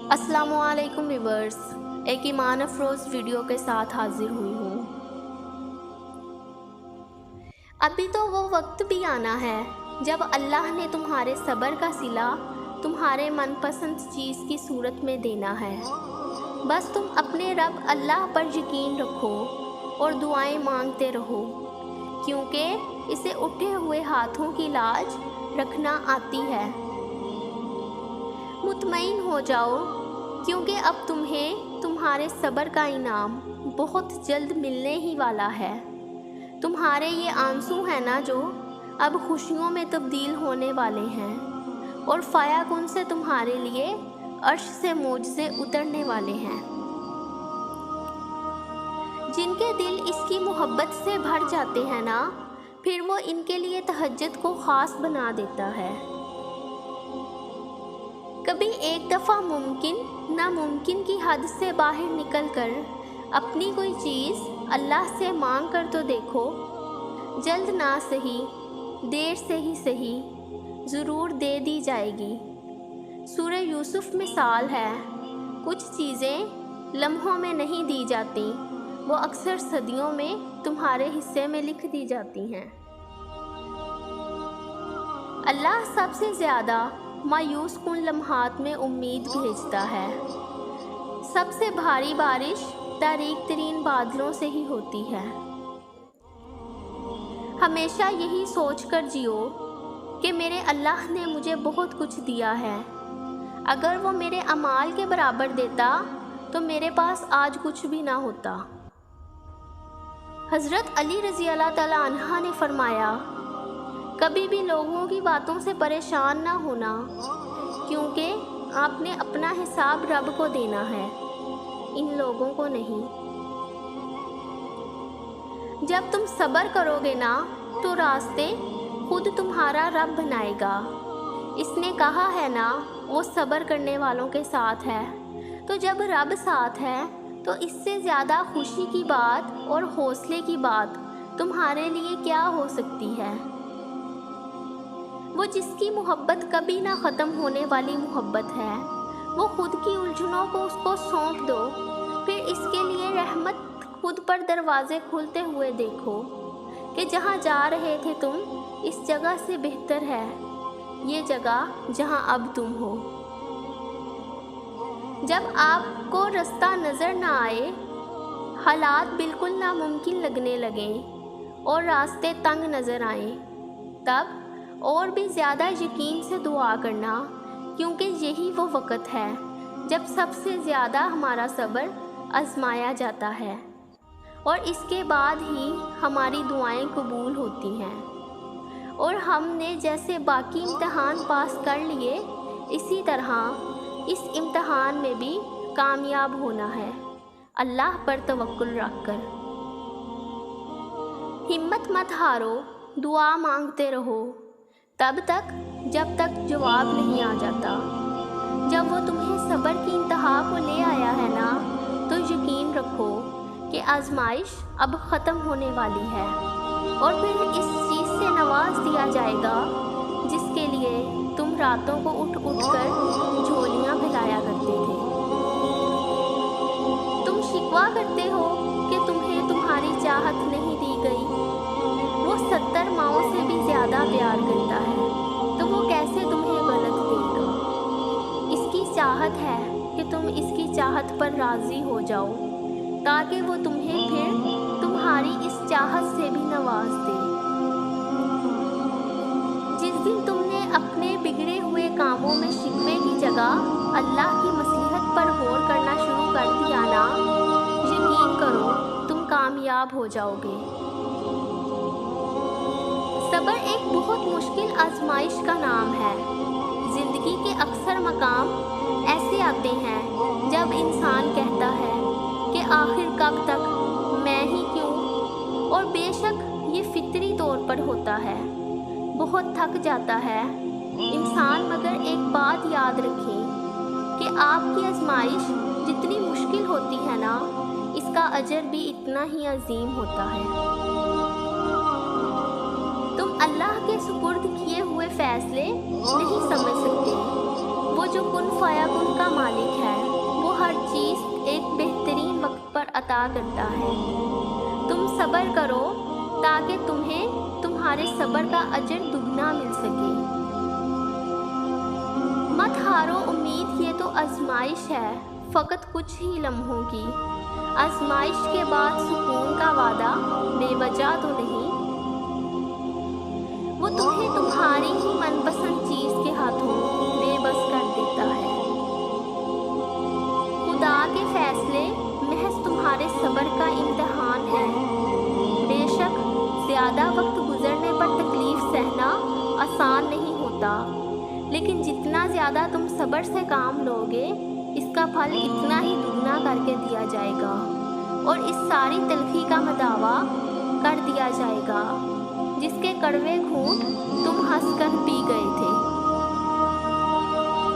अस्सलाम वालेकुम व्यूअर्स, एक ईमान अफरोज़ वीडियो के साथ हाजिर हुई हूँ। अभी तो वो वक्त भी आना है जब अल्लाह ने तुम्हारे सब्र का सिला तुम्हारे मनपसंद चीज़ की सूरत में देना है। बस तुम अपने रब अल्लाह पर यकीन रखो और दुआएं मांगते रहो, क्योंकि इसे उठे हुए हाथों की लाज रखना आती है। मुतमईन हो जाओ, क्योंकि अब तुम्हें तुम्हारे सब्र का इनाम बहुत जल्द मिलने ही वाला है। तुम्हारे ये आंसू हैं ना जो अब खुशियों में तब्दील होने वाले हैं, और फायाकुन से तुम्हारे लिए अर्श से मोजज़े उतरने वाले हैं। जिनके दिल इसकी मोहब्बत से भर जाते हैं ना, फिर वो इनके लिए तहज्जुद को ख़ास बना देता है। कभी एक दफ़ा मुमकिन नामुमकिन की हद से बाहर निकलकर अपनी कोई चीज़ अल्लाह से मांग कर तो देखो। जल्द ना सही, देर से ही सही, ज़रूर दे दी जाएगी। सूरह यूसुफ मिसाल है, कुछ चीज़ें लम्हों में नहीं दी जाती, वो अक्सर सदियों में तुम्हारे हिस्से में लिख दी जाती हैं। अल्लाह सबसे ज़्यादा मायूस कुन लम्हात में उम्मीद भेजता है। सबसे भारी बारिश तारीक तरीन बादलों से ही होती है। हमेशा यही सोच कर जियो कि मेरे अल्लाह ने मुझे बहुत कुछ दिया है। अगर वो मेरे अमाल के बराबर देता तो मेरे पास आज कुछ भी ना होता। हज़रत अली रज़ी अल्लाह तआला अन्हा ने फरमाया, कभी भी लोगों की बातों से परेशान ना होना, क्योंकि आपने अपना हिसाब रब को देना है, इन लोगों को नहीं। जब तुम सब्र करोगे ना, तो रास्ते खुद तुम्हारा रब बनाएगा। इसने कहा है ना, वो सब्र करने वालों के साथ है। तो जब रब साथ है तो इससे ज़्यादा खुशी की बात और हौसले की बात तुम्हारे लिए क्या हो सकती है। वो जिसकी मोहब्बत कभी ना ख़त्म होने वाली मोहब्बत है, वो खुद की उलझनों को उसको सौंप दो। फिर इसके लिए रहमत खुद पर दरवाज़े खुलते हुए देखो कि जहाँ जा रहे थे तुम, इस जगह से बेहतर है ये जगह जहाँ अब तुम हो। जब आपको रास्ता नज़र ना आए, हालात बिल्कुल नामुमकिन लगने लगें और रास्ते तंग नज़र आएं, तब और भी ज़्यादा यकीन से दुआ करना, क्योंकि यही वो वक़्त है जब सबसे ज़्यादा हमारा सब्र आज़माया जाता है, और इसके बाद ही हमारी दुआएं कबूल होती हैं। और हमने जैसे बाकी इम्तहान पास कर लिए, इसी तरह इस इम्तहान में भी कामयाब होना है, अल्लाह पर तवक्कुल रखकर। हिम्मत मत हारो, दुआ मांगते रहो तब तक जब तक जवाब नहीं आ जाता। जब वो तुम्हें सब्र की इंतहा को ले आया है ना, तो यकीन रखो कि आजमाइश अब ख़त्म होने वाली है, और फिर इस चीज़ से नवाज दिया जाएगा जिसके लिए तुम रातों को उठ कर झोलियाँ फैलाया करते थे। तुम शिकवा करते हो कि तुम्हें तुम्हारी चाहत नहीं दी गई। वो 70 माओं से भी ज़्यादा प्यार करता है, तो वो कैसे तुम्हें गलत देगा। इसकी चाहत है कि तुम इसकी चाहत पर राज़ी हो जाओ, ताकि वो तुम्हें फिर तुम्हारी इस चाहत से भी नवाज दे। जिस दिन तुमने अपने बिगड़े हुए कामों में शिकवे की जगह अल्लाह की मसलहत पर गौर करना शुरू कर दिया ना, यकीन करो तुम कामयाब हो जाओगे। सब्र एक बहुत मुश्किल आजमाइश का नाम है। ज़िंदगी के अक्सर मकाम ऐसे आते हैं जब इंसान कहता है कि आखिर कब तक, मैं ही क्यों। और बेशक ये फितरी तौर पर होता है, बहुत थक जाता है इंसान, मगर एक बात याद रखें कि आपकी आजमाइश जितनी मुश्किल होती है ना, इसका अजर भी इतना ही अजीम होता है। तुम अल्लाह के सुपुर्द किए हुए फैसले नहीं समझ सकते। वो जो कुन फायाकुन का मालिक है, عطا کرتا ہے۔ تم صبر کرو تاکہ تمہیں تمہارے صبر کا اجر دگنا مل سکے۔ مت ہارو امید، یہ تو آزمائش ہے، فقط کچھ ہی لمحوں کی۔ آزمائش کے بعد سکون کا وعدہ بے وجہ تو نہیں۔ وہ تمہیں تمہاری ہی من پسند چیز کے ہاتھوں بے بس کر دیتا ہے۔ خدا کے فیصلے محض تمہارے صبر کا امتحان ہے۔ بے شک زیادہ وقت گزرنے پر تکلیف سہنا آسان نہیں ہوتا، لیکن جتنا زیادہ تم صبر سے کام لوگے، اس کا پھل اتنا ہی دگنا کر کے دیا جائے گا، اور اس ساری تلخی کا مداوا کر دیا جائے گا جس کے کڑوے گھونٹ تم ہنس کر پی گئے تھے۔